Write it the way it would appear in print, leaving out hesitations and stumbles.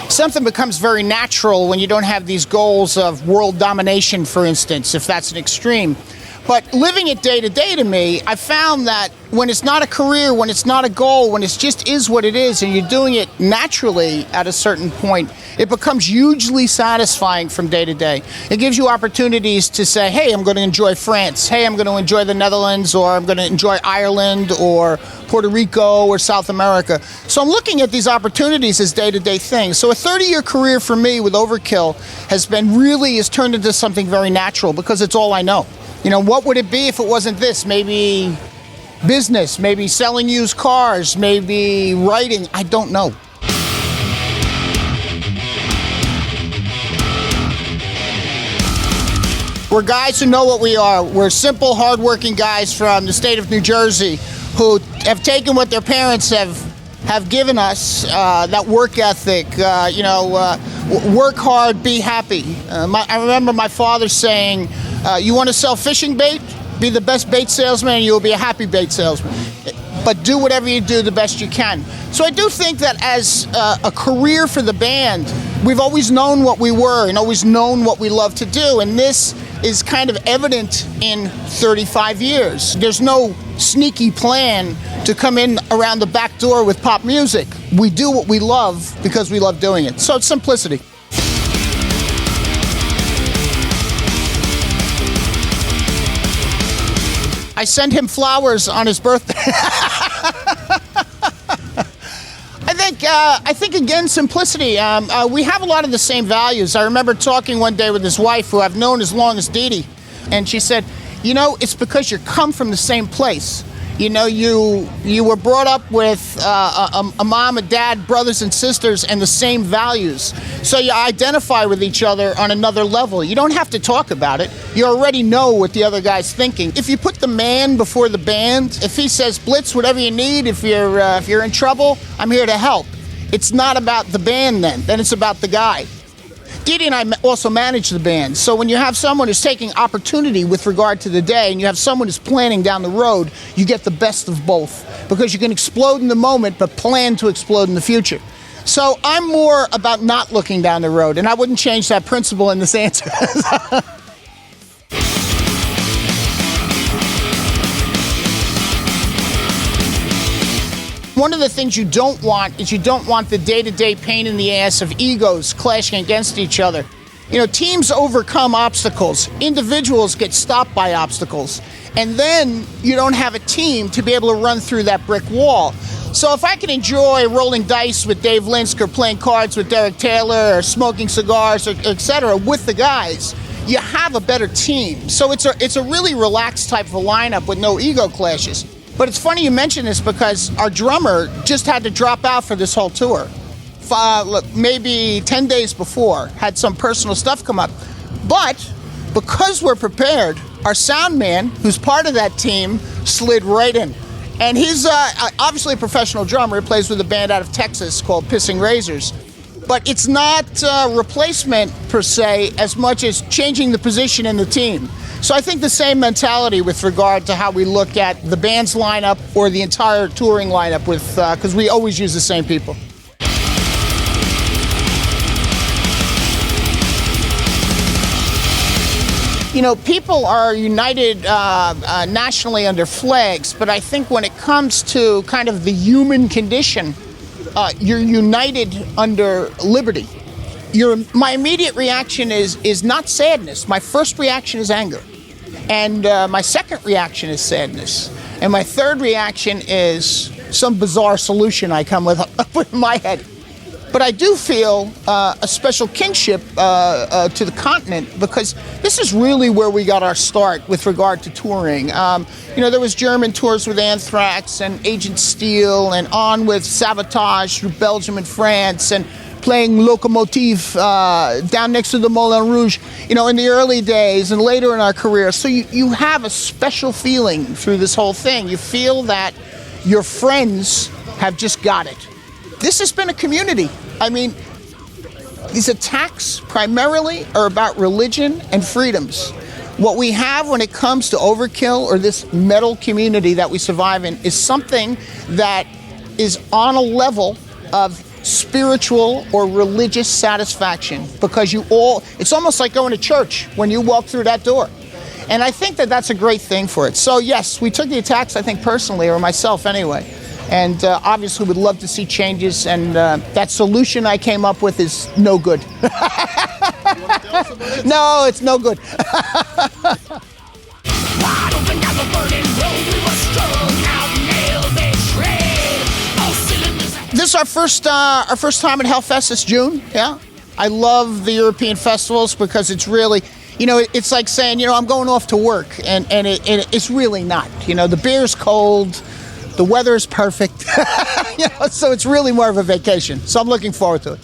Something becomes very natural when you don't have these goals of world domination, for instance, if that's an extreme. But living it day to day to me, I found that when it's not a career, when it's not a goal, when it just is what it is, and you're doing it naturally at a certain point, it becomes hugely satisfying from day to day. It gives you opportunities to say, hey, I'm going to enjoy France. Hey, I'm going to enjoy the Netherlands, or I'm going to enjoy Ireland, or Puerto Rico, or South America. So I'm looking at these opportunities as day-to-day things. So a 30-year career for me with Overkill has turned into something very natural because it's all I know. You know, what would it be if it wasn't this? Maybe business, maybe selling used cars, maybe writing, I don't know. We're guys who know what we are. We're simple, hardworking guys from the state of New Jersey who have taken what their parents have given us, that work ethic, work hard, be happy. I remember my father saying, you want to sell fishing bait? Be the best bait salesman and you'll be a happy bait salesman. But do whatever you do the best you can. So I do think that as a career for the band, we've always known what we were and always known what we love to do. And this is kind of evident in 35 years. There's no sneaky plan to come in around the back door with pop music. We do what we love because we love doing it. So it's simplicity. I send him flowers on his birthday. I think again, simplicity. We have a lot of the same values. I remember talking one day with his wife, who I've known as long as Dee Dee, and she said, you know, it's because you come from the same place. You know, you were brought up with a mom, a dad, brothers and sisters, and the same values. So you identify with each other on another level. You don't have to talk about it. You already know what the other guy's thinking. If you put the man before the band, if he says, Blitz, whatever you need, if you're in trouble, I'm here to help. It's not about the band then it's about the guy. Dee Dee and I also manage the band, so when you have someone who's taking opportunity with regard to the day and you have someone who's planning down the road, you get the best of both, because you can explode in the moment but plan to explode in the future. So I'm more about not looking down the road, and I wouldn't change that principle in this answer. One of the things you don't want is you don't want the day-to-day pain in the ass of egos clashing against each other. You know, teams overcome obstacles. Individuals get stopped by obstacles. And then you don't have a team to be able to run through that brick wall. So if I can enjoy rolling dice with Dave Linsk or playing cards with Derek Taylor or smoking cigars, or et cetera, with the guys, you have a better team. So it's a really relaxed type of a lineup with no ego clashes. But it's funny you mention this because our drummer just had to drop out for this whole tour. Maybe 10 days before, had some personal stuff come up. But because we're prepared, our sound man, who's part of that team, slid right in. And he's obviously a professional drummer. He plays with a band out of Texas called Pissing Razors. But it's not a replacement per se as much as changing the position in the team. So I think the same mentality with regard to how we look at the band's lineup or the entire touring lineup, because we always use the same people. You know, people are united nationally under flags, but I think when it comes to kind of the human condition, you're united under liberty. My immediate reaction is not sadness. My first reaction is anger. And my second reaction is sadness. And my third reaction is some bizarre solution I come with up in my head. But I do feel a special kinship to the continent, because this is really where we got our start with regard to touring. There was German tours with Anthrax and Agent Steel, and on with Sabotage through Belgium and France, and playing Locomotive down next to the Moulin Rouge, in the early days and later in our career. So you have a special feeling through this whole thing. You feel that your friends have just got it. This has been a community. I mean, these attacks primarily are about religion and freedoms. What we have when it comes to Overkill, or this metal community that we survive in, is something that is on a level of spiritual or religious satisfaction, because it's almost like going to church when you walk through that door. And I think that that's a great thing for it. So yes, we took the attacks, I think personally, or myself anyway, and obviously would love to see changes, and that solution I came up with is no good. No, it's no good. This is our first time at HELLFEST this June. Yeah, I love the European festivals because it's really, it's like saying, I'm going off to work, and it's really not. The beer's cold, the weather's perfect, so it's really more of a vacation. So I'm looking forward to it.